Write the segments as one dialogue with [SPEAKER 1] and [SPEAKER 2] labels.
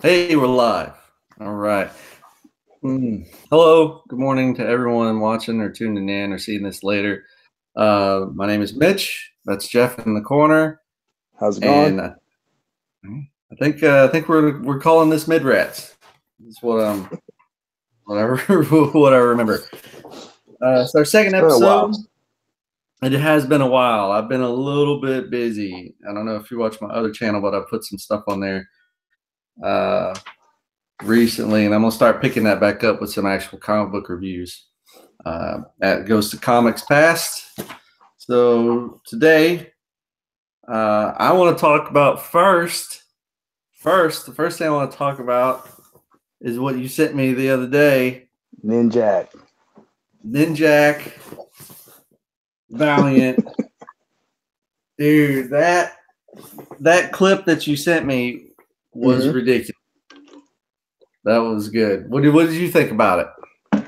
[SPEAKER 1] Hey, we're live. All right. Hello. Good morning to everyone watching or tuning in or seeing this later. My name is Mitch. That's Jeff in the corner,
[SPEAKER 2] How's it going?
[SPEAKER 1] and I think we're calling this Mid Rats. That's whatever what I remember. It's our second
[SPEAKER 2] It's been a
[SPEAKER 1] episode.
[SPEAKER 2] while.
[SPEAKER 1] It has been a while. I've been a little bit busy. I don't know if you watch my other channel, but I put some stuff on there recently, and I'm gonna start picking that back up with some actual comic book reviews. That goes to Comics Past. So today, I want to talk about the first thing I want to talk about is what you sent me the other day.
[SPEAKER 2] Ninjak.
[SPEAKER 1] Valiant. Dude, that clip that you sent me was ridiculous. That was good. What did you think about it?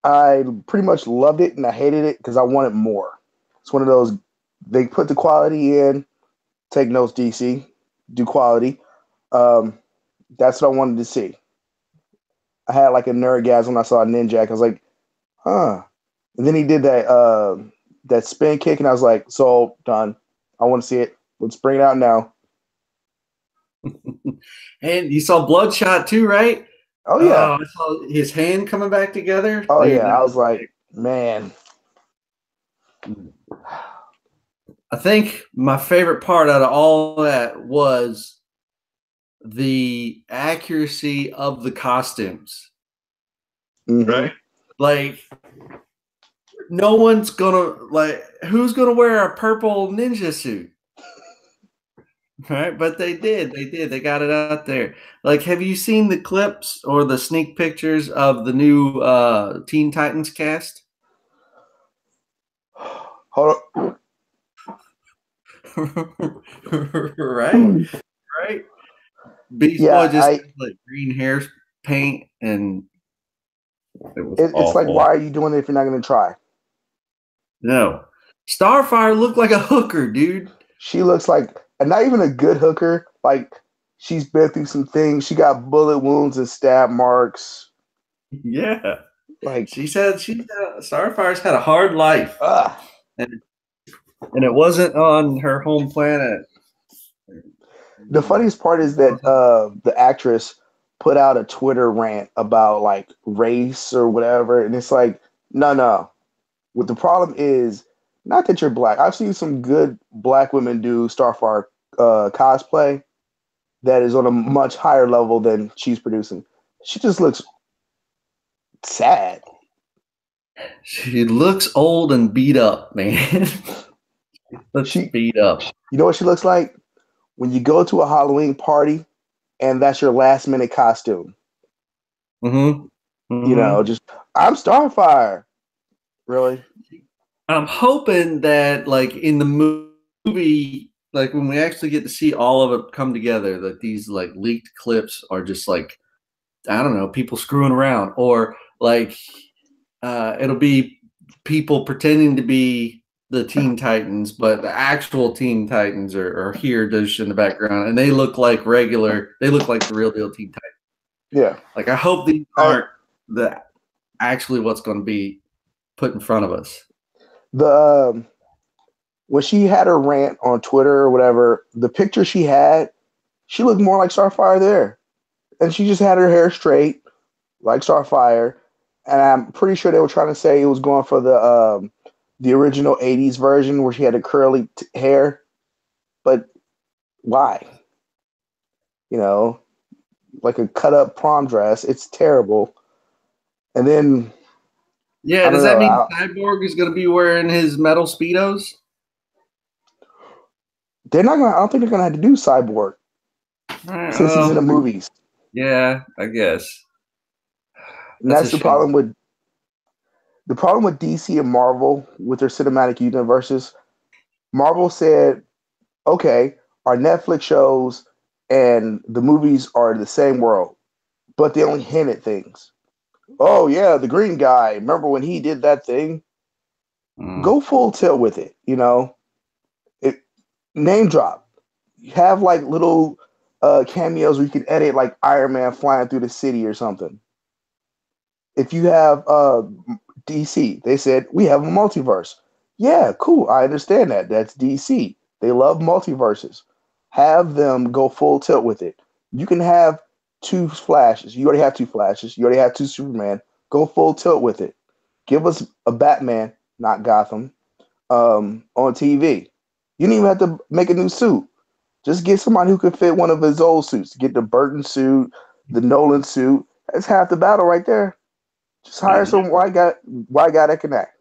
[SPEAKER 2] I pretty much loved it and I hated it because I wanted more. It's one of those, they put the quality in, take notes, DC, do quality. That's what I wanted to see. I had like a nerdgasm when I saw Ninjak. I was like, huh. And then he did that spin kick and I was like, so done. I want to see it. Let's bring it out now.
[SPEAKER 1] And you saw Bloodshot too, right?
[SPEAKER 2] Oh yeah.
[SPEAKER 1] I saw his hand coming back together.
[SPEAKER 2] Oh
[SPEAKER 1] Dude,
[SPEAKER 2] yeah. I was like, man.
[SPEAKER 1] I think my favorite part out of all that was the accuracy of the costumes.
[SPEAKER 2] Right?
[SPEAKER 1] Like, no one's gonna who's gonna wear a purple ninja suit? Right? But they did. They got it out there. Like, have you seen the clips or the sneak pictures of the new Teen Titans cast?
[SPEAKER 2] Hold on.
[SPEAKER 1] Right? Beast Boy just has, like, green hair paint, and
[SPEAKER 2] it's like, why are you doing it if you're not going to try?
[SPEAKER 1] No. Starfire looked like a hooker, dude.
[SPEAKER 2] She looks like, and not even a good hooker. Like, she's been through some things. She got bullet wounds and stab marks.
[SPEAKER 1] Yeah.
[SPEAKER 2] Like,
[SPEAKER 1] she said Starfire's had a hard life. And it wasn't on her home planet.
[SPEAKER 2] The funniest part is that the actress put out a Twitter rant about like race or whatever, and it's like, no. What the problem is, not that you're black. I've seen some good black women do Starfire cosplay that is on a much higher level than she's producing. She just looks sad.
[SPEAKER 1] She looks old and beat up, man. She beat up.
[SPEAKER 2] You know what she looks like? When you go to a Halloween party and that's your last minute costume. You know, just, I'm Starfire. Really?
[SPEAKER 1] I'm hoping that, like, in the movie, like, when we actually get to see all of it come together, that these, like, leaked clips are just, like, I don't know, people screwing around, or like it'll be people pretending to be the Teen Titans, but the actual Teen Titans are here just in the background, and they look like the real deal Teen Titans.
[SPEAKER 2] Yeah.
[SPEAKER 1] Like, I hope these aren't actually what's going to be put in front of us.
[SPEAKER 2] When she had her rant on Twitter or whatever, the picture she had, she looked more like Starfire there. And she just had her hair straight, like Starfire. And I'm pretty sure they were trying to say it was going for the original 80s version where she had a curly hair. But why? You know, like a cut up prom dress. It's terrible. And then,
[SPEAKER 1] yeah, does that mean Cyborg is going to be wearing his metal Speedos?
[SPEAKER 2] They're not going to, I don't think they're going to have to do Cyborg since he's in the movies.
[SPEAKER 1] Yeah, I guess.
[SPEAKER 2] And that's the problem with DC and Marvel with their cinematic universes. Marvel said, okay, our Netflix shows and the movies are the same world, but they only hint at things. Oh yeah, the green guy. Remember when he did that thing? Go full tilt with it, you know. Name drop. You have like little cameos where you can edit like Iron Man flying through the city or something. If you have DC, they said we have a multiverse. Yeah, cool. I understand that. That's DC. They love multiverses. Have them go full tilt with it. You can have two Flashes. You already have two Flashes. You already have two Superman. Go full tilt with it. Give us a Batman, not Gotham, on TV. You don't even have to make a new suit. Just get somebody who could fit one of his old suits. Get the Burton suit, the Nolan suit. That's half the battle right there. Just hire some white guy that can act.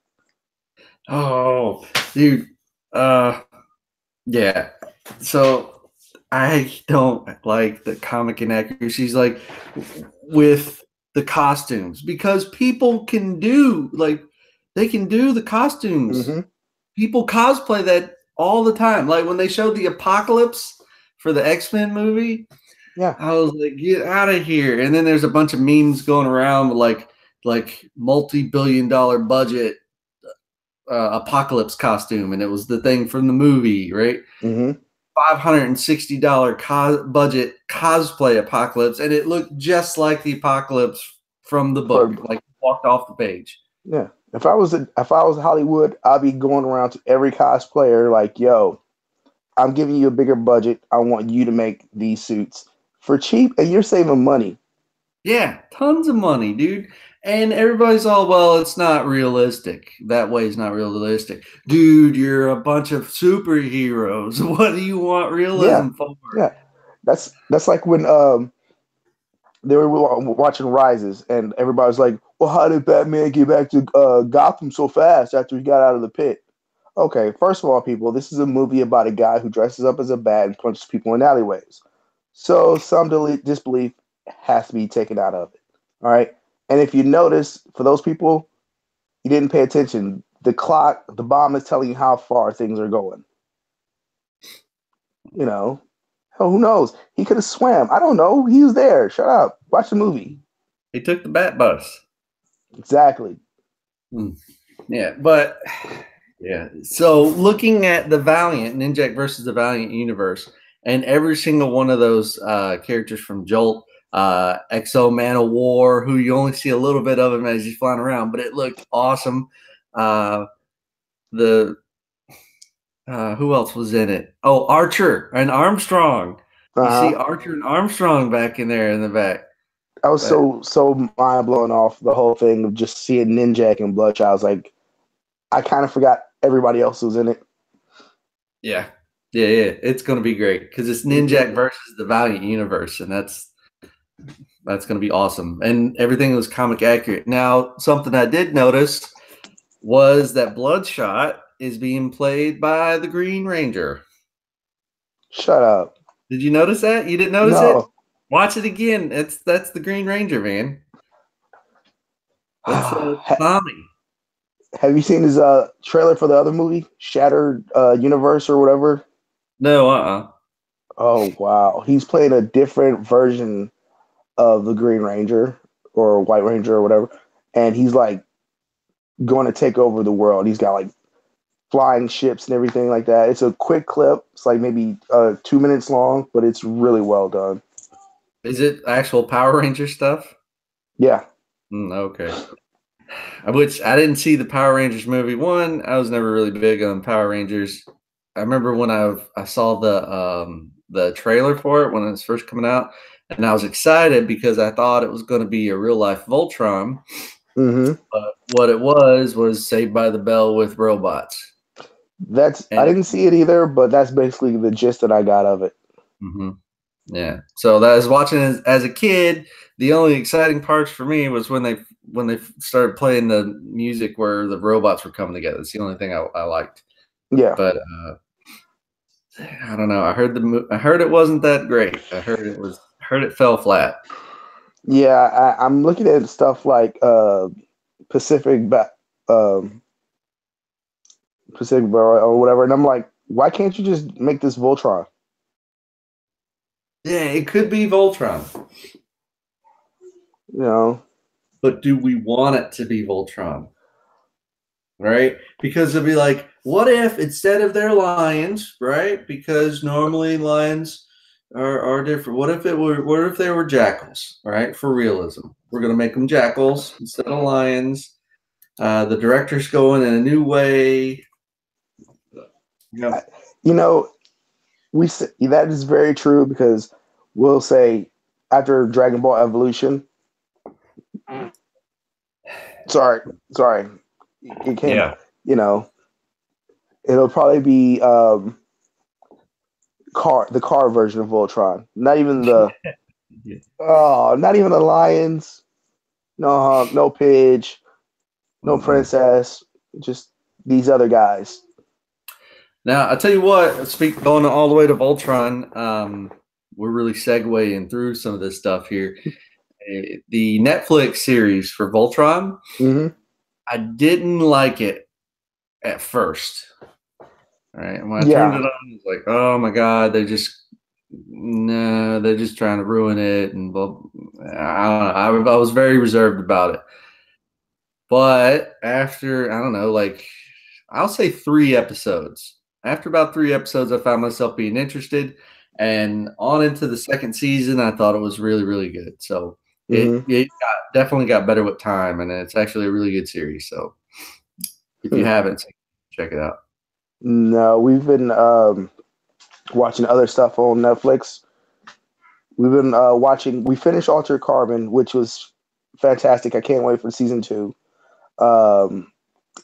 [SPEAKER 1] Oh, dude. Yeah. So I don't like the comic inaccuracies like with the costumes because people can do like they can do the costumes.
[SPEAKER 2] Mm-hmm.
[SPEAKER 1] People cosplay that all the time. Like when they showed the Apocalypse for the X-Men movie,
[SPEAKER 2] Yeah.
[SPEAKER 1] I was like, get out of here. And then there's a bunch of memes going around with like multi-billion-dollar budget Apocalypse costume, and it was the thing from the movie, right?
[SPEAKER 2] Mm-hmm.
[SPEAKER 1] $560 budget cosplay Apocalypse, and it looked just like the Apocalypse from the book, like walked off the page.
[SPEAKER 2] Yeah. If I was Hollywood, I'd be going around to every cosplayer like, yo, I'm giving you a bigger budget. I want you to make these suits for cheap, and you're saving money.
[SPEAKER 1] Yeah, tons of money, dude. And everybody's all, well, it's not realistic. That way it's not realistic. Dude, you're a bunch of superheroes. What do you want realism for?
[SPEAKER 2] Yeah. That's like when they were watching Rises, and everybody's like, well, how did Batman get back to Gotham so fast after he got out of the pit? Okay, first of all, people, this is a movie about a guy who dresses up as a bat and punches people in alleyways. So some disbelief has to be taken out of it. All right. And if you notice, for those people, you didn't pay attention. The clock, the bomb is telling you how far things are going. You know, hell, who knows? He could have swam. I don't know. He was there. Shut up. Watch the movie.
[SPEAKER 1] He took the bat bus.
[SPEAKER 2] Exactly.
[SPEAKER 1] Yeah, but yeah. So looking at the Valiant, Ninjak versus the Valiant universe, and every single one of those characters from Jolt, Exo Man of War, who you only see a little bit of him as he's flying around, but it looked awesome. Who else was in it? Oh, Archer and Armstrong. You see Archer and Armstrong back in there in the back.
[SPEAKER 2] I was so mind blown off the whole thing of just seeing Ninjak and Bloodshot. I was like, I kind of forgot everybody else was in it.
[SPEAKER 1] Yeah. It's going to be great because it's Ninjak versus the Valiant universe, and that's going to be awesome. And everything was comic accurate. Now, something I did notice was that Bloodshot is being played by the Green Ranger.
[SPEAKER 2] Shut up.
[SPEAKER 1] Did you notice that? You didn't notice it? Watch it again. That's the Green Ranger, man. That's Tommy.
[SPEAKER 2] Have you seen his trailer for the other movie, Shattered Universe or whatever?
[SPEAKER 1] No,
[SPEAKER 2] Oh wow, he's playing a different version of the Green Ranger or White Ranger or whatever, and he's like going to take over the world. He's got like flying ships and everything like that. It's a quick clip. It's like maybe 2 minutes long, but it's really well done.
[SPEAKER 1] Is it actual Power Ranger stuff?
[SPEAKER 2] Yeah.
[SPEAKER 1] Okay. Which I didn't see the Power Rangers movie. One, I was never really big on Power Rangers. I remember when I saw the trailer for it when it was first coming out, and I was excited because I thought it was going to be a real life Voltron.
[SPEAKER 2] Mm-hmm.
[SPEAKER 1] But what it was Saved by the Bell with robots.
[SPEAKER 2] I didn't see it either, but that's basically the gist that I got of it.
[SPEAKER 1] Mm-hmm. Yeah. So that I was watching as a kid. The only exciting parts for me was when they started playing the music where the robots were coming together. It's the only thing I liked.
[SPEAKER 2] Yeah.
[SPEAKER 1] But I don't know. I heard it wasn't that great. I heard it fell flat.
[SPEAKER 2] Yeah, I'm looking at stuff like Pacific Barrel or whatever, and I'm like, why can't you just make this Voltron?
[SPEAKER 1] Yeah, it could be Voltron.
[SPEAKER 2] You know.
[SPEAKER 1] But do we want it to be Voltron? Right? Because it'd be like, what if instead of their lions, right? Because normally lions, are different. What if they were jackals? Right, for realism, we're gonna make them jackals instead of lions. The director's going in a new way.
[SPEAKER 2] I,
[SPEAKER 1] Yep.
[SPEAKER 2] you know, that is very true because we'll say after Dragon Ball Evolution, sorry, sorry, it came,
[SPEAKER 1] Yeah.
[SPEAKER 2] you know, it'll probably be the car version of Voltron.
[SPEAKER 1] Yeah.
[SPEAKER 2] Not even the lions. No Pidge, no
[SPEAKER 1] Mm-mm.
[SPEAKER 2] princess. Just these other guys.
[SPEAKER 1] Now I tell you what. Speak going all the way to Voltron. We're really segueing through some of this stuff here. The Netflix series for Voltron.
[SPEAKER 2] Hmm.
[SPEAKER 1] I didn't like it at first. All right. And when I turned it
[SPEAKER 2] Yeah.
[SPEAKER 1] on, I was like, oh my God, no, they're just trying to ruin it. And blah, I don't know. I was very reserved about it. But after, I don't know, like, I'll say 3 episodes. After about 3 episodes, I found myself being interested. And on into the second season, I thought it was really, really good. So
[SPEAKER 2] Hmm.
[SPEAKER 1] definitely got better with time. And it's actually a really good series. So if you haven't, check it out.
[SPEAKER 2] No, we've been watching other stuff on Netflix. We've been watching. We finished Altered Carbon, which was fantastic. I can't wait for season two. Um,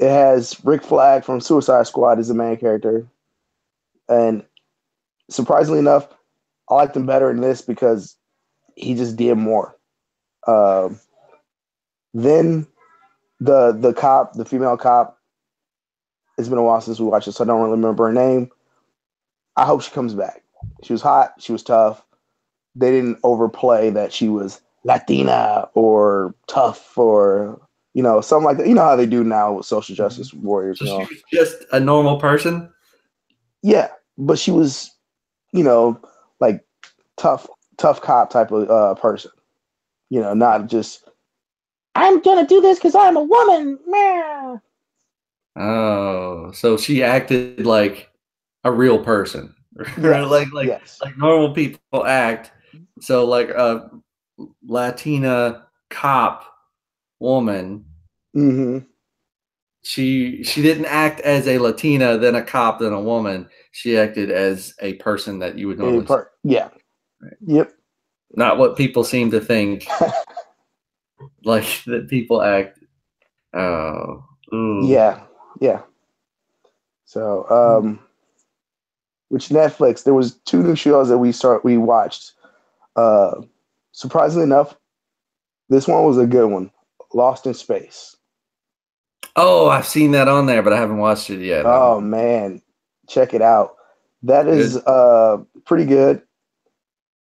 [SPEAKER 2] it has Rick Flag from Suicide Squad as the main character, and surprisingly enough, I liked him better in this because he just did more. Um, then the cop, the female cop. It's been a while since we watched it, so I don't really remember her name. I hope she comes back. She was hot. She was tough. They didn't overplay that she was Latina or tough or something like that. You know how they do now with social
[SPEAKER 1] Mhm.
[SPEAKER 2] justice warriors
[SPEAKER 1] So
[SPEAKER 2] and
[SPEAKER 1] she
[SPEAKER 2] all.
[SPEAKER 1] was just a normal person.
[SPEAKER 2] Yeah, but she was you know like tough cop type of person. Not just I'm gonna do this because I'm a woman. Meh.
[SPEAKER 1] Oh, so she acted like a real person,
[SPEAKER 2] Yes, yes.
[SPEAKER 1] like normal people act. So like a Latina cop woman,
[SPEAKER 2] Mm-hmm.
[SPEAKER 1] she didn't act as a Latina, then a cop, then a woman. She acted as a person that you would normally see,
[SPEAKER 2] Yeah.
[SPEAKER 1] right?
[SPEAKER 2] Yep.
[SPEAKER 1] Not what people seem to think, like that people act. Oh, ooh.
[SPEAKER 2] Yeah. Yeah. So, which Netflix, there was two new shows that we watched. Uh, Surprisingly enough, this one was a good one. Lost in Space.
[SPEAKER 1] Oh, I've seen that on there, but I haven't watched it yet.
[SPEAKER 2] Oh man, check it out. That is
[SPEAKER 1] Good.
[SPEAKER 2] pretty good.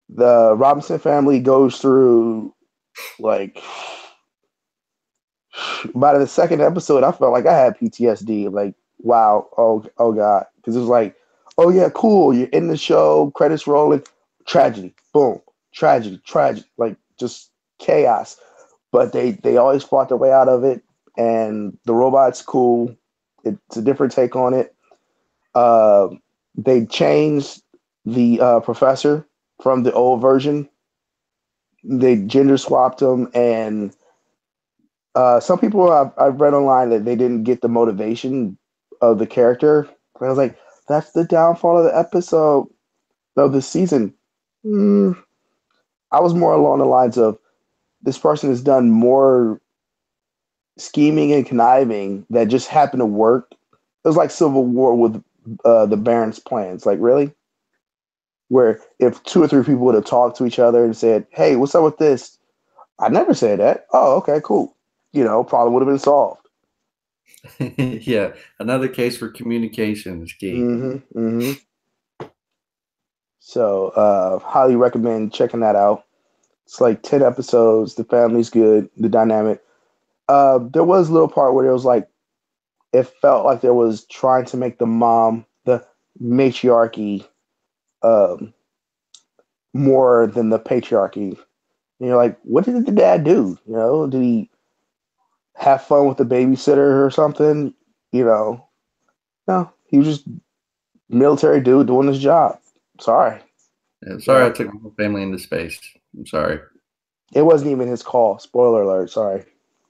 [SPEAKER 2] The Robinson family goes through like by the second episode, I felt like I had PTSD. Like, wow, oh god, because it was like, oh yeah, cool. You're in the show, credits rolling, tragedy, boom, tragedy, like just chaos. But they always fought their way out of it, and the robot's cool. It's a different take on it. Uh, they changed the professor from the old version. They gender swapped him, and some people I've read online that they didn't get the motivation of the character. And I was like, that's the downfall of the episode of the season. Mm, I was more along the lines of this person has done more scheming and conniving that just happened to work. It was like Civil War with the Baron's plans. Like, really? Where if two or three people would have talked to each other and said, hey, what's up with this? I never said that. Oh, okay, cool. Problem would have been solved.
[SPEAKER 1] Yeah, another case for communication is key.
[SPEAKER 2] Hmm. Hmm. So, highly recommend checking that out. It's like 10 episodes. The family's good. The dynamic. There was a little part where there was like, it felt like there was trying to make the mom, the matriarchy, um, more than the patriarchy. And you're like, what did the dad do? Did he have fun with the babysitter or something? You know, no, he was just military dude doing his job. Sorry.
[SPEAKER 1] Yeah, sorry, I
[SPEAKER 2] Yep.
[SPEAKER 1] took my whole family into space. I'm sorry.
[SPEAKER 2] It wasn't even his call. Spoiler alert. Sorry.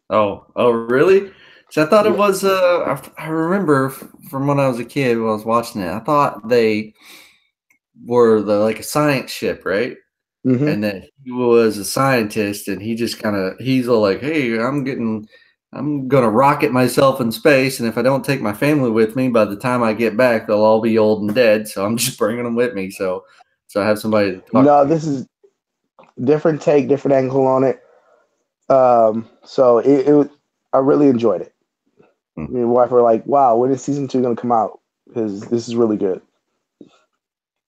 [SPEAKER 1] Oh, really? So I thought it
[SPEAKER 2] Yeah.
[SPEAKER 1] was. I remember from when I was a kid when I was watching it. I thought they were like a science ship, right?
[SPEAKER 2] Hmm.
[SPEAKER 1] And that he was a scientist, and he just he's all like, "Hey, I'm gonna rocket myself in space, and if I don't take my family with me, by the time I get back, they'll all be old and dead. So I'm just bringing them with me, so I have somebody to talk
[SPEAKER 2] No,
[SPEAKER 1] to."
[SPEAKER 2] this is different take, different angle on it. So I really enjoyed it.
[SPEAKER 1] Hmm.
[SPEAKER 2] Me and my wife were like, "Wow, when is season 2 going to come out? Because this is really good."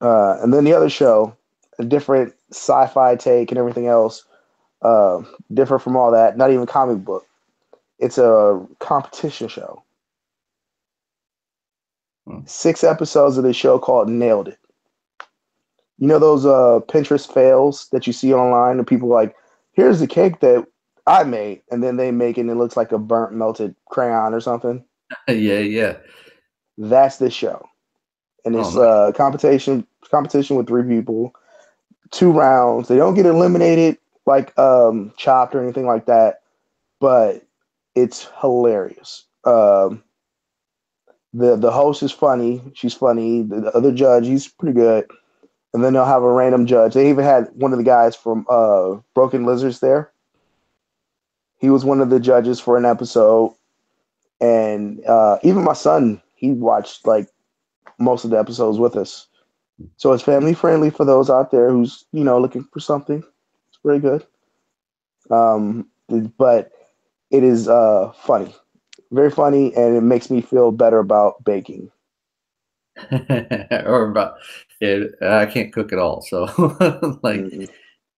[SPEAKER 2] And then the other show, a different sci-fi take and everything else, uh, different from all that. Not even comic book. It's a competition show.
[SPEAKER 1] Hmm.
[SPEAKER 2] 6 episodes of this show called Nailed It. You know those Pinterest fails that you see online, and people are like, "Here's the cake that I made," and then they make it and it looks like a burnt melted crayon or something.
[SPEAKER 1] Yeah, yeah.
[SPEAKER 2] That's this show, and
[SPEAKER 1] Oh,
[SPEAKER 2] it's
[SPEAKER 1] nice.
[SPEAKER 2] competition with 3 people, 2 rounds. They don't get eliminated like chopped or anything like that, but it's hilarious. The host is funny. She's funny. The other judge, he's pretty good. And then they'll have a random judge. They even had one of the guys from Broken Lizards there. He was one of the judges for an episode, and even my son, he watched like most of the episodes with us. So it's family friendly for those out there who's looking for something. It's very good, but it is funny, very funny, and it makes me feel better about baking.
[SPEAKER 1] Or about yeah, I can't cook at all, so like
[SPEAKER 2] Mhm.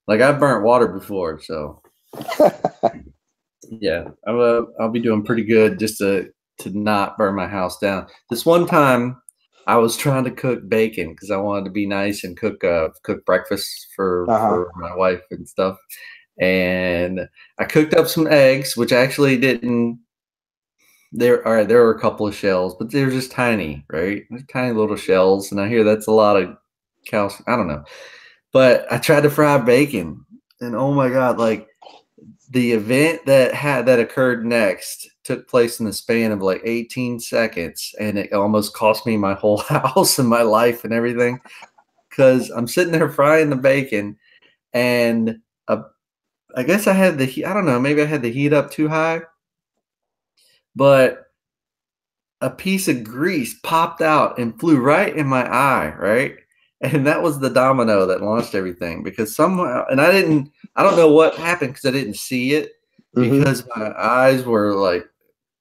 [SPEAKER 1] like I've burnt water before, so yeah, I'll be doing pretty good just to not burn my house down. This one time, I was trying to cook bacon because I wanted to be nice and cook breakfast
[SPEAKER 2] Uh-huh.
[SPEAKER 1] for my wife and stuff. And I cooked up some eggs, which actually didn't. There, all right, there were a couple of shells, but they're just tiny, right? They're tiny little shells, and I hear that's a lot of calcium. I don't know, but I tried to fry bacon, and oh my god, like the event that occurred next took place in the span of like 18 seconds, and it almost cost me my whole house and my life and everything because I'm sitting there frying the bacon, and uh, I guess I had the heat. I don't know, maybe I had the heat up too high, but a piece of grease popped out and flew right in my eye, right? And that was the domino that launched everything because somehow, and I don't know what happened because I didn't see it
[SPEAKER 2] Hmm.
[SPEAKER 1] because my eyes were like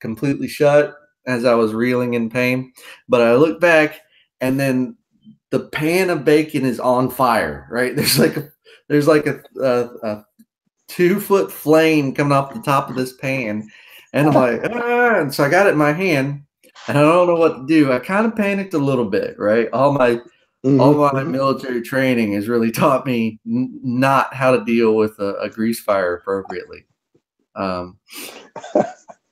[SPEAKER 1] completely shut as I was reeling in pain. But I look back and then the pan of bacon is on fire, right? There's like a 2 foot flame coming off the top of this pan. And I'm like, ah, and so I got it in my hand and I don't know what to do. I kind of panicked a little bit, right? All
[SPEAKER 2] Hmm.
[SPEAKER 1] my
[SPEAKER 2] Hmm.
[SPEAKER 1] military training has really taught me not how to deal with a grease fire appropriately. Um,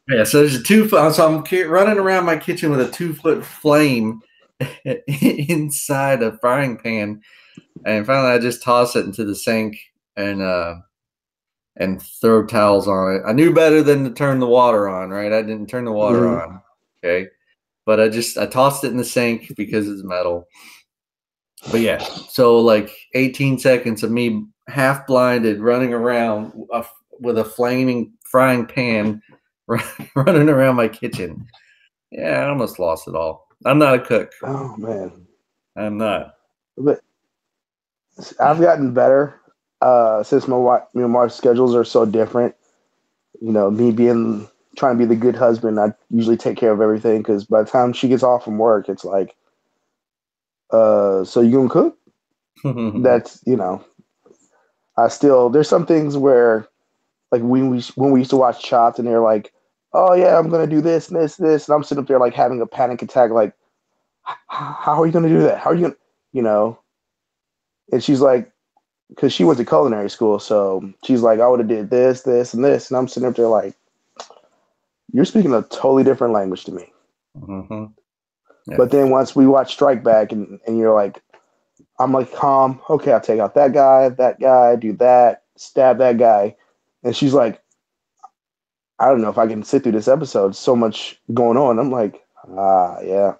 [SPEAKER 1] yeah, so there's a 2 foot. So I'm running around my kitchen with a 2 foot flame inside a frying pan, and finally I just toss it into the sink and throw towels on it. I knew better than to turn the water on, right? I didn't turn the water
[SPEAKER 2] Hmm.
[SPEAKER 1] on, okay, but I tossed it in the sink because it's metal. But yeah, so like 18 seconds of me half blinded running around with a flaming frying pan running around my kitchen. Yeah, I almost lost it all. I'm not a cook.
[SPEAKER 2] Oh man,
[SPEAKER 1] I'm not.
[SPEAKER 2] but I've gotten better since me and my schedules are so different. Me being trying to be the good husband, I usually take care of everything because by the time she gets off from work, it's like, so you gonna cook? That's I still there's some things where like when we used to watch Chopped and they're like, oh yeah, I'm gonna do this and this and this, and I'm sitting up there like having a panic attack, like, how are you gonna do that? How are you gonna, you know? And she's like, because she went to culinary school, so she's like, I would have did this, this, and this, and I'm sitting up there like, you're speaking a totally different language to me.
[SPEAKER 1] Hmm. Yeah.
[SPEAKER 2] But then once we watch Strike Back and you're like, I'm like calm. Okay, I'll take out that guy, do that, stab that guy. And she's like, I don't know if I can sit through this episode. So much going on. I'm like, yeah.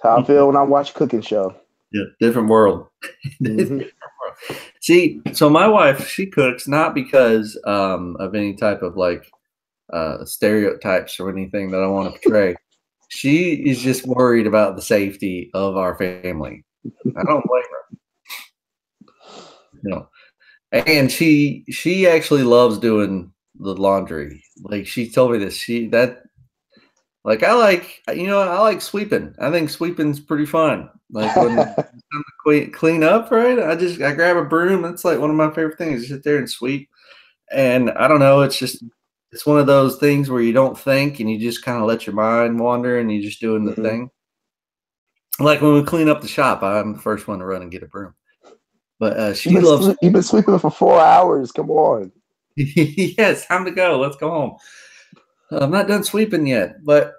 [SPEAKER 2] How I feel when I watch a cooking show.
[SPEAKER 1] Yeah, different world.
[SPEAKER 2] Mm-hmm.
[SPEAKER 1] See, so my wife, she cooks not because of any type of like stereotypes or anything that I want to portray. She is just worried about the safety of our family. I don't blame her. You know, and she actually loves doing the laundry. Like she told me this. Like I like sweeping. I think sweeping's pretty fun. Like when it's time to clean up, right? I grab a broom. It's like one of my favorite things. Sit there and sweep. And I don't know. It's one of those things where you don't think and you just kind of let your mind wander and you're just doing the thing. Like when we clean up the shop, I'm the first one to run and get a broom. But she loves.
[SPEAKER 2] You've been sleeping for 4 hours. Come on.
[SPEAKER 1] Yes, time to go. Let's go home. I'm not done sweeping yet, but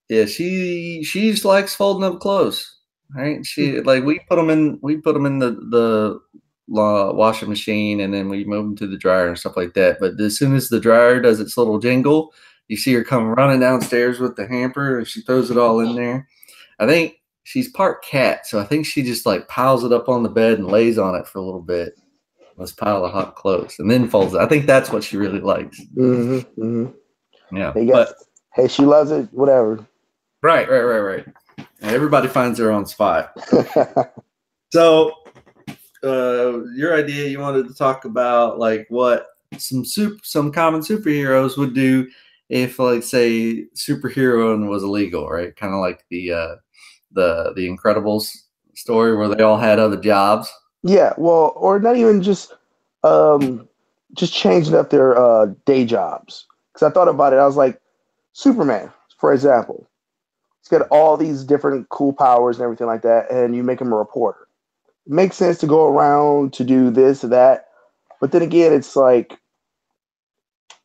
[SPEAKER 1] yeah, she just likes folding up clothes. Right? We put them in the washing machine and then we move them to the dryer and stuff like that. But as soon as the dryer does its little jingle, you see her come running downstairs with the hamper and she throws it all in there. I think she's part cat, so I think she just like piles it up on the bed and lays on it for a little bit. This pile of hot clothes and then folds it. I think that's what she really likes. Yeah,
[SPEAKER 2] hey, she loves it. Whatever.
[SPEAKER 1] Right. Everybody finds their own spot. So, your idea, you wanted to talk about like what some common superheroes would do if, like, say, superheroing was illegal, right? Kind of like the Incredibles story where they all had other jobs.
[SPEAKER 2] Yeah, well, or not even just changing up their day jobs. Because I thought about it, I was like, Superman, for example, he's got all these different cool powers and everything like that, and you make him a reporter. It makes sense to go around to do this or that, but then again, it's like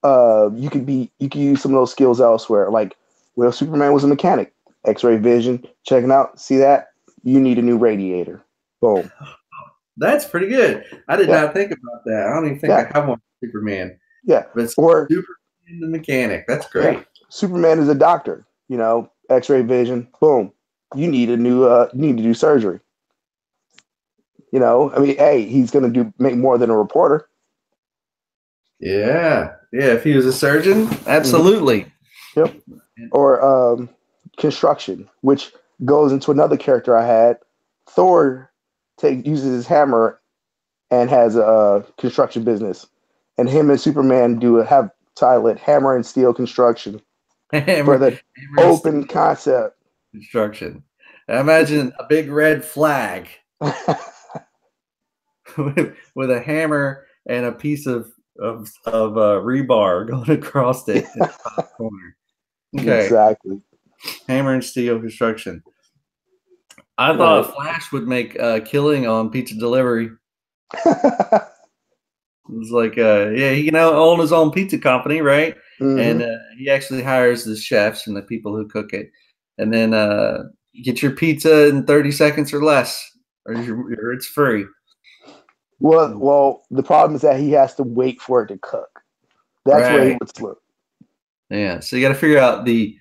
[SPEAKER 2] you could use some of those skills elsewhere. Like, well, Superman was a mechanic, X-ray vision, checking out, see that? You need a new radiator. Boom.
[SPEAKER 1] That's pretty good. I did not think about that. I don't even think I have one Superman.
[SPEAKER 2] Yeah.
[SPEAKER 1] But or Superman the mechanic. That's great.
[SPEAKER 2] Yeah. Superman is a doctor, X-ray vision. Boom. You need a new you need to do surgery. I mean, hey, he's gonna make more than a reporter.
[SPEAKER 1] Yeah. Yeah. If he was a surgeon, absolutely.
[SPEAKER 2] Yep. Or construction, which goes into another character I had. Thor uses his hammer and has a construction business, and him and Superman have silent hammer and steel construction for the open concept
[SPEAKER 1] construction. I imagine a big red flag with a hammer and a piece of rebar going across it in the top corner. Okay.
[SPEAKER 2] Exactly.
[SPEAKER 1] Hammer and steel construction. I thought Flash would make killing on pizza delivery. It's like, he can own his own pizza company, right? And he actually hires the chefs and the people who cook it, and then get your pizza in 30 seconds or less, or it's free.
[SPEAKER 2] Well, the problem is that he has to wait for it to cook. That's where he would slip.
[SPEAKER 1] Yeah, so you got to figure out the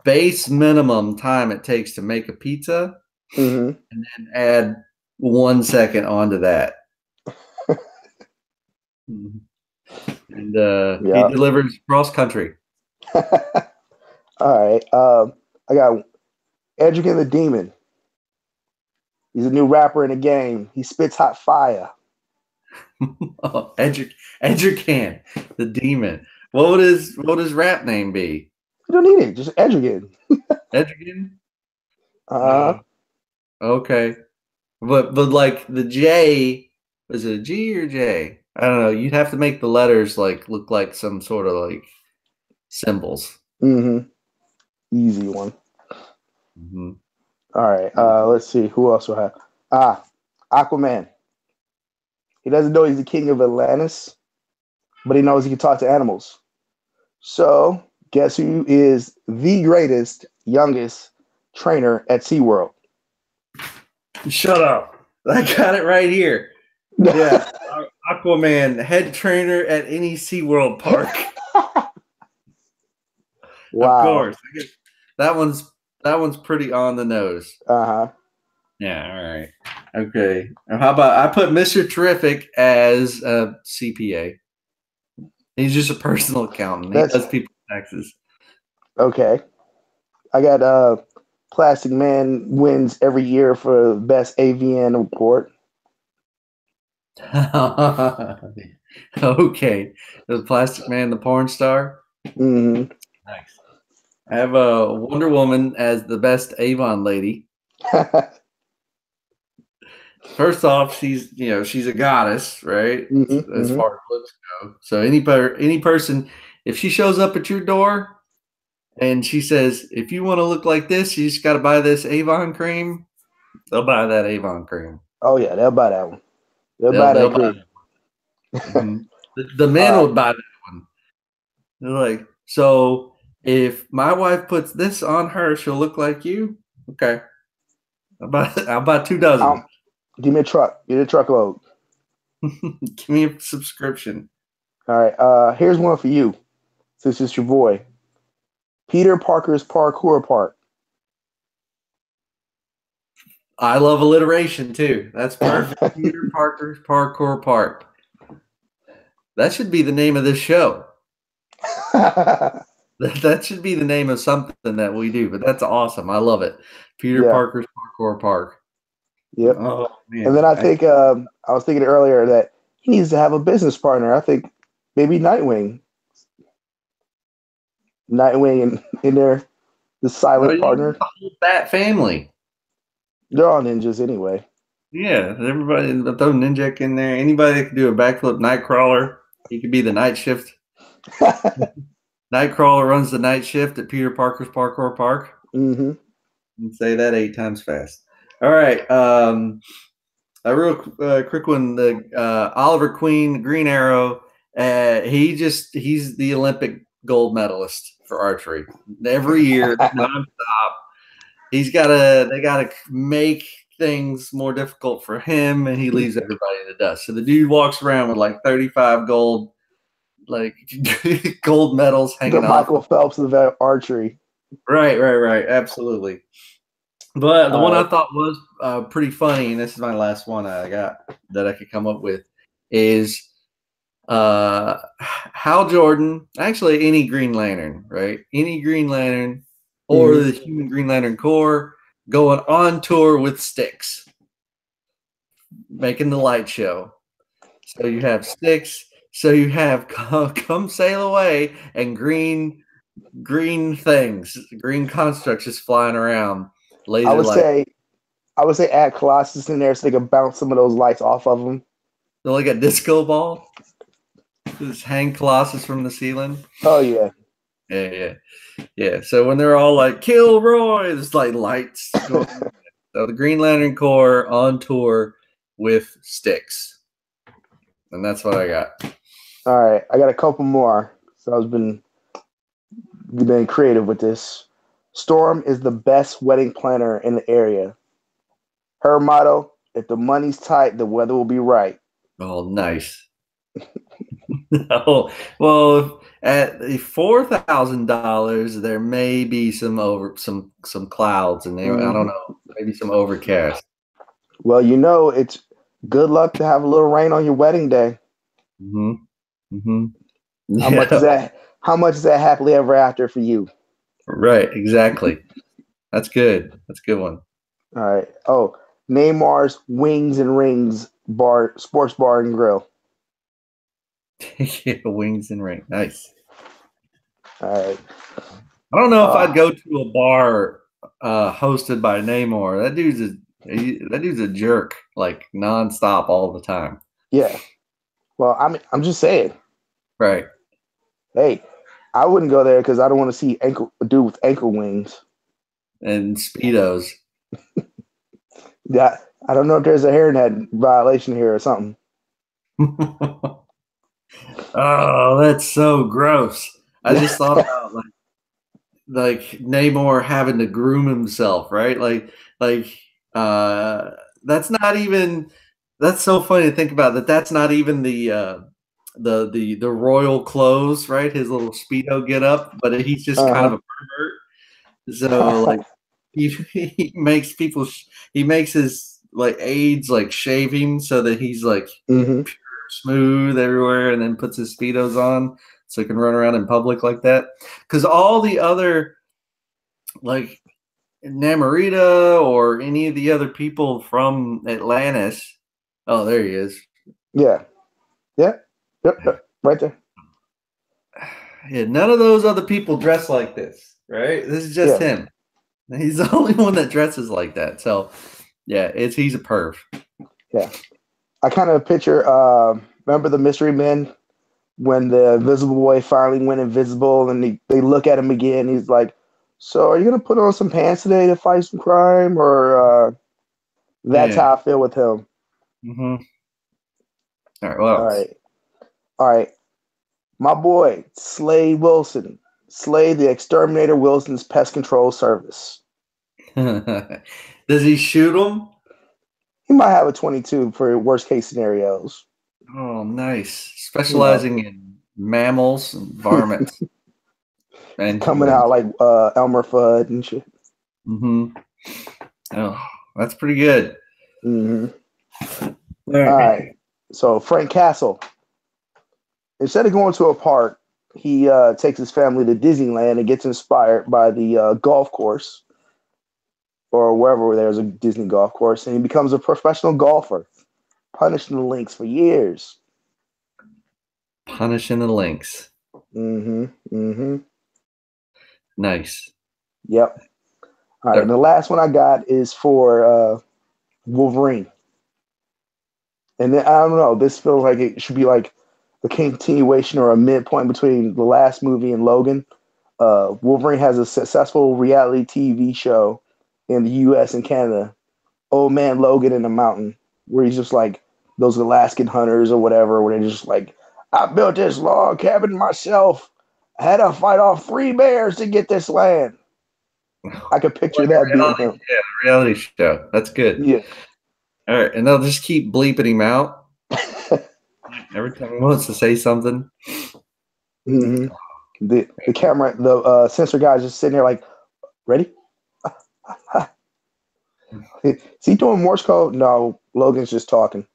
[SPEAKER 1] base minimum time it takes to make a pizza, and then add 1 second onto that. And he delivers cross country.
[SPEAKER 2] All right. I got Edrican the Demon. He's a new rapper in the game. He spits hot fire.
[SPEAKER 1] Oh, Edrican the Demon. What would his rap name be?
[SPEAKER 2] You don't need it. Just Edrican.
[SPEAKER 1] Edrican?
[SPEAKER 2] Okay.
[SPEAKER 1] But like the J, is it a G or J? I don't know. You'd have to make the letters like look like some sort of like symbols.
[SPEAKER 2] Easy one. All right. Let's see. Who else will have? Aquaman. He doesn't know he's the king of Atlantis, but he knows he can talk to animals. So guess who is the greatest, youngest trainer at SeaWorld?
[SPEAKER 1] Shut up. I got it right here. Yeah, Aquaman, head trainer at any SeaWorld park. Of
[SPEAKER 2] Wow.
[SPEAKER 1] course. That one's pretty on the nose.
[SPEAKER 2] Uh-huh.
[SPEAKER 1] Yeah, all right. Okay. Now, how about I put Mr. Terrific as a CPA? He's just a personal accountant. He
[SPEAKER 2] That's
[SPEAKER 1] does people's taxes.
[SPEAKER 2] okay. I got Plastic Man wins every year for best AVN award.
[SPEAKER 1] Okay. The Plastic Man, the porn star.
[SPEAKER 2] Hmm.
[SPEAKER 1] Nice. I have a Wonder Woman as the best Avon lady. First off, she's a goddess, right? As
[SPEAKER 2] Hmm.
[SPEAKER 1] far as looks go. So any person, if she shows up at your door and she says, if you want to look like this, you just got to buy this Avon cream, they'll buy that Avon cream.
[SPEAKER 2] Oh yeah, they'll buy that one. They'll
[SPEAKER 1] They'll
[SPEAKER 2] buy that
[SPEAKER 1] they'll buy
[SPEAKER 2] cream.
[SPEAKER 1] that. Mhm. The men
[SPEAKER 2] Uh,
[SPEAKER 1] would buy that one. They're like, so if my wife puts this on her, she'll look like you. Okay, I'll buy 2 dozen.
[SPEAKER 2] Give me a truck. Get a truckload.
[SPEAKER 1] Give me a subscription.
[SPEAKER 2] All right. Here's one for you, since it's your boy. Peter Parker's Parkour Park.
[SPEAKER 1] I love alliteration too. That's perfect. Peter Parker's Parkour Park. That should be the name of this show. That should be the name of something that we do, but that's awesome. I love it. Peter
[SPEAKER 2] Yeah.
[SPEAKER 1] Parker's Parkour Park.
[SPEAKER 2] Yep.
[SPEAKER 1] Oh man.
[SPEAKER 2] And then I think I was thinking earlier that he needs to have a business partner. I think maybe Nightwing. Nightwing in there, the silent partner.
[SPEAKER 1] The whole Bat family.
[SPEAKER 2] They're all ninjas anyway.
[SPEAKER 1] Yeah, everybody throw Ninjak in there. Anybody that can do a backflip, Nightcrawler. He could be the night shift. Nightcrawler runs the night shift at Peter Parker's Parkour Park.
[SPEAKER 2] Mm-hmm.
[SPEAKER 1] And say that 8 times fast. All right. A real quick one. The Oliver Queen, Green Arrow. He's the Olympic gold medalist for archery every year, nonstop. They gotta make things more difficult for him, and he leaves everybody in the dust. So the dude walks around with like 35 gold, like gold medals hanging
[SPEAKER 2] The
[SPEAKER 1] off.
[SPEAKER 2] Michael Phelps of archery.
[SPEAKER 1] Right, absolutely. But the one I thought was pretty funny, and this is my last one I got that I could come up with, is Hal Jordan, actually any Green Lantern, right? Any Green Lantern or the Human Green Lantern Corps going on tour with Styx, making the light show. So you have Styx, so you have Come Sail Away and green things, green constructs just flying around.
[SPEAKER 2] I would say add Colossus in there so they can bounce some of those lights off of them.
[SPEAKER 1] So like a disco ball. Just hang Colossus from the ceiling.
[SPEAKER 2] Oh yeah.
[SPEAKER 1] Yeah. So when they're all like Kilroy, there's like lights. So the Green Lantern Corps on tour with Styx. And that's what I got.
[SPEAKER 2] All right. I got a couple more. So I've been creative with this. Storm is the best wedding planner in the area. Her motto, if the money's tight, the weather will be right.
[SPEAKER 1] Oh, nice. Oh, well, at the $4,000, there may be some clouds in there. I don't know, maybe some overcast.
[SPEAKER 2] Well, it's good luck to have a little rain on your wedding day. How much is that? How much is that happily ever after for you?
[SPEAKER 1] Right, exactly. That's good. That's a good one.
[SPEAKER 2] All right. Oh, Neymar's Wings and Rings sports bar and grill.
[SPEAKER 1] Yeah, Wings and Ring. Nice.
[SPEAKER 2] All right.
[SPEAKER 1] I don't know if I'd go to a bar hosted by Namor. That dude's a jerk, like nonstop all the time.
[SPEAKER 2] Yeah. Well, I'm just saying.
[SPEAKER 1] Right.
[SPEAKER 2] Hey, I wouldn't go there because I don't want to see a dude with ankle wings
[SPEAKER 1] and Speedos.
[SPEAKER 2] Yeah, I don't know if there's a hairnet violation here or something.
[SPEAKER 1] Oh, that's so gross. I just thought about like Namor having to groom himself, right? Like that's not even. That's so funny to think about that. That's not even the royal clothes, right? His little speedo get up, but he's just kind of a pervert. So like he makes people he makes his like aides like shave him so that he's like
[SPEAKER 2] hmm
[SPEAKER 1] pure smooth everywhere, and then puts his speedos on so he can run around in public like that. Because all the other like Namorita or any of the other people from Atlantis. Oh, there he is.
[SPEAKER 2] Yeah. Yeah. Yep. Right there.
[SPEAKER 1] Yeah, none of those other people dress like this, right? This is just
[SPEAKER 2] Yeah.
[SPEAKER 1] him. He's the only one that dresses like that. So, yeah, he's a perv.
[SPEAKER 2] Yeah. I kind of picture. Remember the Mystery Men when the Invisible Boy finally went invisible, and they look at him again. He's like, "So, are you gonna put on some pants today to fight some crime?" Or that's
[SPEAKER 1] Yeah.
[SPEAKER 2] how I feel with him.
[SPEAKER 1] Mm-hmm. All right. What
[SPEAKER 2] All
[SPEAKER 1] else?
[SPEAKER 2] right. All right. My boy, Slade Wilson. Slade the Exterminator Wilson's Pest Control Service.
[SPEAKER 1] Does he shoot him?
[SPEAKER 2] He might have a 22 for worst case scenarios.
[SPEAKER 1] Oh, nice.
[SPEAKER 2] You know,
[SPEAKER 1] Specializing in mammals and varmints and
[SPEAKER 2] coming out
[SPEAKER 1] humans.
[SPEAKER 2] like Elmer Fudd and shit.
[SPEAKER 1] Mm-hmm. Oh, that's pretty good.
[SPEAKER 2] hmm
[SPEAKER 1] All
[SPEAKER 2] All
[SPEAKER 1] right.
[SPEAKER 2] right. So Frank Castle, instead of going to a park, he takes his family to Disneyland and gets inspired by the golf course or wherever there's a Disney golf course, and he becomes a professional golfer, punishing the links for years.
[SPEAKER 1] Punishing the lynx.
[SPEAKER 2] Mm-hmm.
[SPEAKER 1] Nice.
[SPEAKER 2] Yep. All right. And the last one I got is for Wolverine. And then, I don't know, this feels like it should be like a continuation or a midpoint between the last movie and Logan. Wolverine has a successful reality TV show in the US and Canada, Old Man Logan in the Mountain, where he's just like those Alaskan hunters or whatever, where they're just like, I built this log cabin myself. I had to fight off 3 bears to get this land. I could picture
[SPEAKER 1] Like
[SPEAKER 2] that
[SPEAKER 1] a
[SPEAKER 2] being
[SPEAKER 1] reality,
[SPEAKER 2] him.
[SPEAKER 1] yeah, a reality show. That's good.
[SPEAKER 2] Yeah.
[SPEAKER 1] All right, and they'll just keep bleeping him out every time he wants to say something.
[SPEAKER 2] hmm The camera, the sensor guy's just sitting there like, ready? Is he doing Morse code? No, Logan's just talking.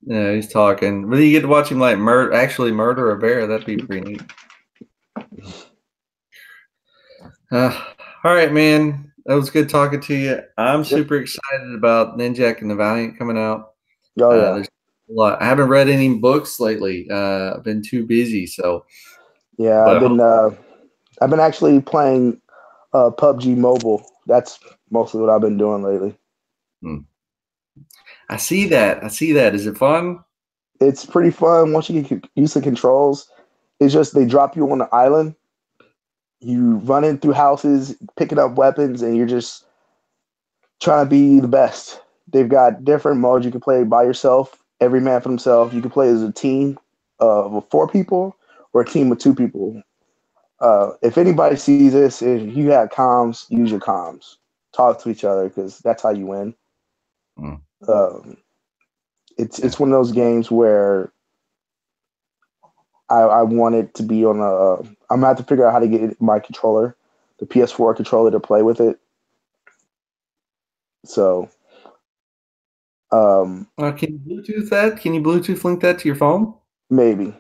[SPEAKER 1] Yeah, he's talking. But you get to watch him like actually murder a bear. That'd be pretty neat. All right, man. That was good talking to you. I'm super excited about Ninjak and the Valiant coming out.
[SPEAKER 2] Oh yeah.
[SPEAKER 1] There's a lot. I haven't read any books lately. I've been too busy. So
[SPEAKER 2] Yeah, I've been actually playing PUBG Mobile. That's mostly what I've been doing lately.
[SPEAKER 1] I see that. Is it fun?
[SPEAKER 2] It's pretty fun once you get used to controls. It's just they drop you on an island. You run in through houses, picking up weapons, and you're just trying to be the best. They've got different modes. You can play by yourself, every man for himself. You can play as a team of 4 people or a team of 2 people. If anybody sees this, if you have comms, use your comms. Talk to each other because that's how you win. It's one of those games where I want it to be on a. I'm gonna have to figure out how to get my controller, the PS4 controller, to play with it. So,
[SPEAKER 1] can you Bluetooth that? Can you Bluetooth link that to your phone?
[SPEAKER 2] maybe.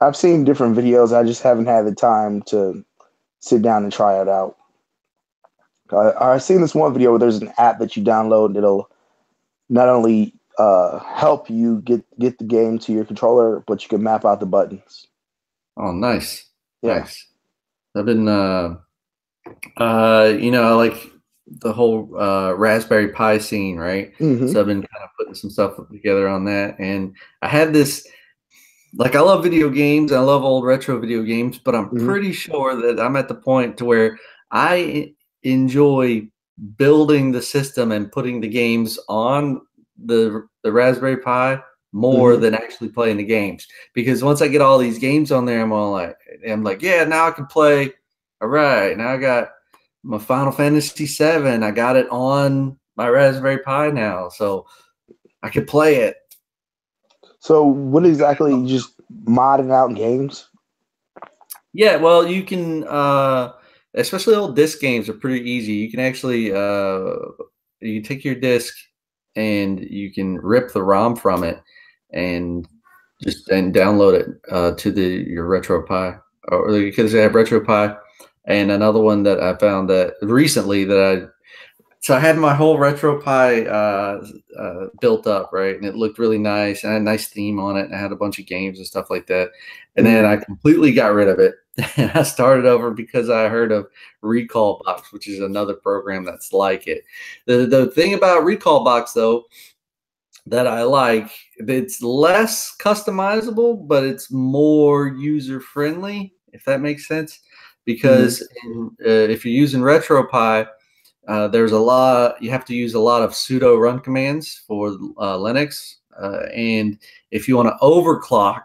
[SPEAKER 2] I've seen different videos. I just haven't had the time to sit down and try it out. I've seen this one video where there's an app that you download that'll not only help you get the game to your controller, but you can map out the buttons.
[SPEAKER 1] Oh, nice.
[SPEAKER 2] Yeah.
[SPEAKER 1] Nice. I've been, I like the whole Raspberry Pi scene, right?
[SPEAKER 2] Mm-hmm.
[SPEAKER 1] So I've been kind of putting some stuff together on that. And I had this, like, I love video games. I love old retro video games, but I'm pretty sure that I'm at the point to where I enjoy building the system and putting the games on the Raspberry Pi more than actually playing the games. Because once I get all these games on there, I'm like, yeah, now I can play. All right, now I got my Final Fantasy VII. I got it on my Raspberry Pi now. So I could play it.
[SPEAKER 2] So what exactly? You just modding out games?
[SPEAKER 1] Yeah, well, you can, especially old disc games are pretty easy. You can actually, you take your disc and you can rip the ROM from it and download it to your RetroPie, or because they have RetroPie, and another one that I found that recently so I had my whole RetroPie built up, right? And it looked really nice. And I had a nice theme on it. And I had a bunch of games and stuff like that. And then I completely got rid of it. And I started over because I heard of Recall Box, which is another program that's like it. The thing about Recall Box, though, that I like, it's less customizable, but it's more user friendly, if that makes sense. Because if you're using RetroPie, there's you have to use a lot of sudo run commands for Linux. And if you want to overclock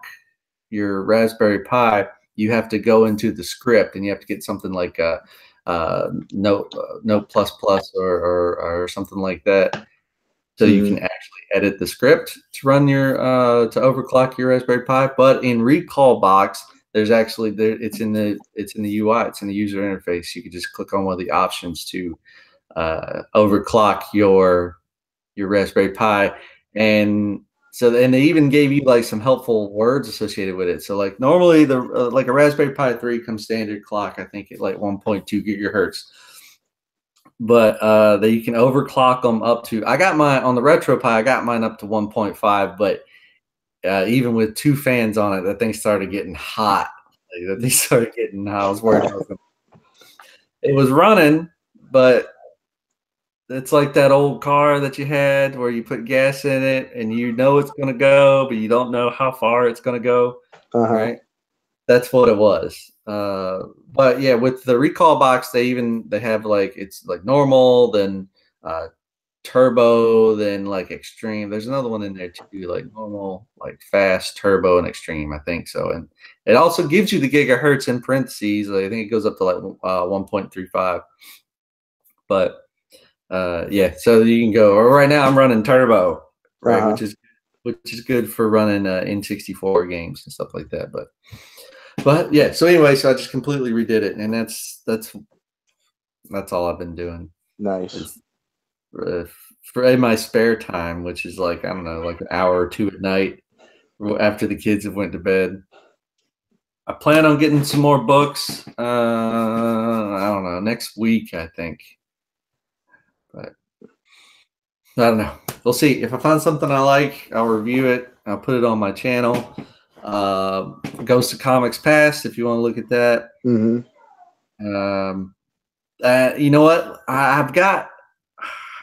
[SPEAKER 1] your Raspberry Pi, you have to go into the script and you have to get something like Note plus plus or something like that. So you can actually edit the script to run to overclock your Raspberry Pi. But in Recall Box, there's actually it's in the UI, it's in the user interface. You can just click on one of the options to overclock your Raspberry Pi, and they even gave you like some helpful words associated with it. So like normally like a Raspberry Pi 3 comes standard clock, I think at like 1.2 gigahertz, but that you can overclock them up to. I got mine on the RetroPie. I got mine up to 1.5, but even with 2 fans on it, that thing started getting hot. I was worried it was running, but it's like that old car that you had where you put gas in it and you know it's going to go, but you don't know how far it's going to go. Right. That's what it was. But yeah, with the Recall Box, they have like, it's like normal, then turbo, then like extreme. There's another one in there too, like normal, like fast, turbo, and extreme, I think so. And it also gives you the gigahertz in parentheses. I think it goes up to like 1.35. But yeah, so you can go. Right now, I'm running turbo, right, which is good for running N64 games and stuff like that. But yeah. So anyway, so I just completely redid it, and that's all I've been doing.
[SPEAKER 2] Nice.
[SPEAKER 1] For in my spare time, which is like, I don't know, like an hour or 2 at night after the kids have went to bed. I plan on getting some more books. I don't know, next week, I think. But I don't know. We'll see. If I find something I like, I'll review it. I'll put it on my channel. Ghost of Comics Past, if you want to look at that. You know what?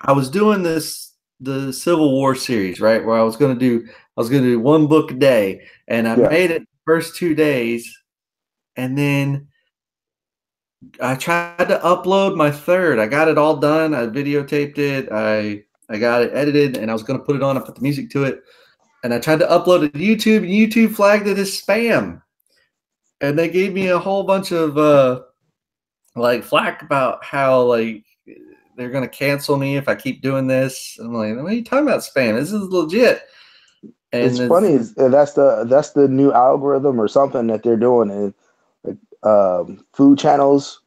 [SPEAKER 1] I was doing the Civil War series, right? Where I was gonna do 1 book a day, and I made it the first 2 days, and then I tried to upload my third. I got it all done. I videotaped it. I got it edited, and I was going to put it on. I put the music to it, and I tried to upload it to YouTube, and YouTube flagged it as spam. And they gave me a whole bunch of like flack about how like they're going to cancel me if I keep doing this. I'm like, what are you talking about, spam? This is legit. And
[SPEAKER 2] it's funny. That's the new algorithm or something that they're doing. And food channels,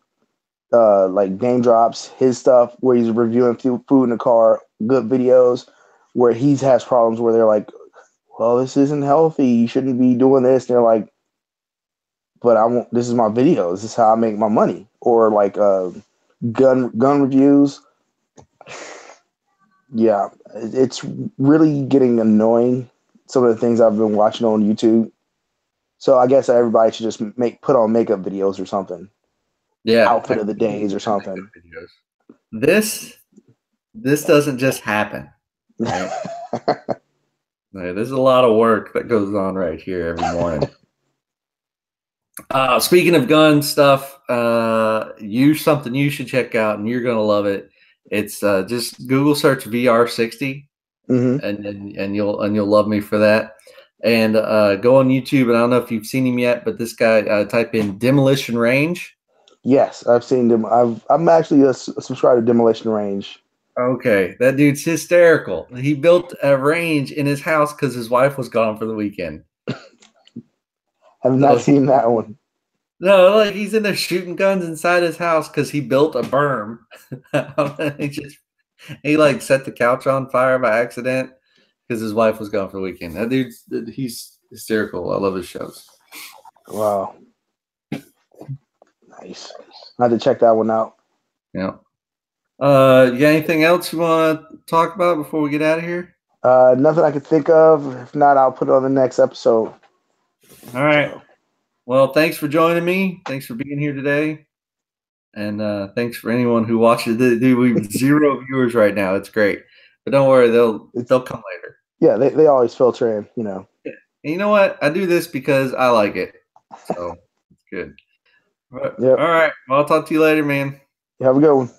[SPEAKER 2] like Game Drops, his stuff where he's reviewing food in the car, good videos where he has problems where they're like, well, this isn't healthy. You shouldn't be doing this. And they're like, but this is my video. This is how I make my money. Or like gun reviews. Yeah, it's really getting annoying. Some of the things I've been watching on YouTube. So I guess everybody should just put on makeup videos or something.
[SPEAKER 1] Yeah,
[SPEAKER 2] outfit of the days or something.
[SPEAKER 1] This doesn't just happen. Right? There's a lot of work that goes on right here every morning. Speaking of gun stuff, something you should check out, and you're gonna love it. It's just Google search VR60, and you'll love me for that. And go on YouTube, and I don't know if you've seen him yet, but this guy, type in Demolition Range.
[SPEAKER 2] Yes, I've seen them. I'm actually a subscriber to Demolition Range.
[SPEAKER 1] Okay, that dude's hysterical. He built a range in his house because his wife was gone for the weekend.
[SPEAKER 2] I've not seen that one.
[SPEAKER 1] No, like he's in there shooting guns inside his house because he built a berm. he like set the couch on fire by accident because his wife was gone for the weekend. That he's hysterical. I love his shows.
[SPEAKER 2] Wow, nice. I had to check that one out.
[SPEAKER 1] Yeah. You got anything else you want to talk about before we get out of here?
[SPEAKER 2] Nothing I could think of. If not, I'll put it on the next episode.
[SPEAKER 1] All right. So. Well, thanks for joining me. Thanks for being here today. And thanks for anyone who watches. We have 0 viewers right now. It's great. But don't worry, they'll come later.
[SPEAKER 2] Yeah, they always filter in, you know.
[SPEAKER 1] Yeah. And you know what? I do this because I like it. So it's good. Yep. All right. Well, I'll talk to you later, man.
[SPEAKER 2] Have a good one.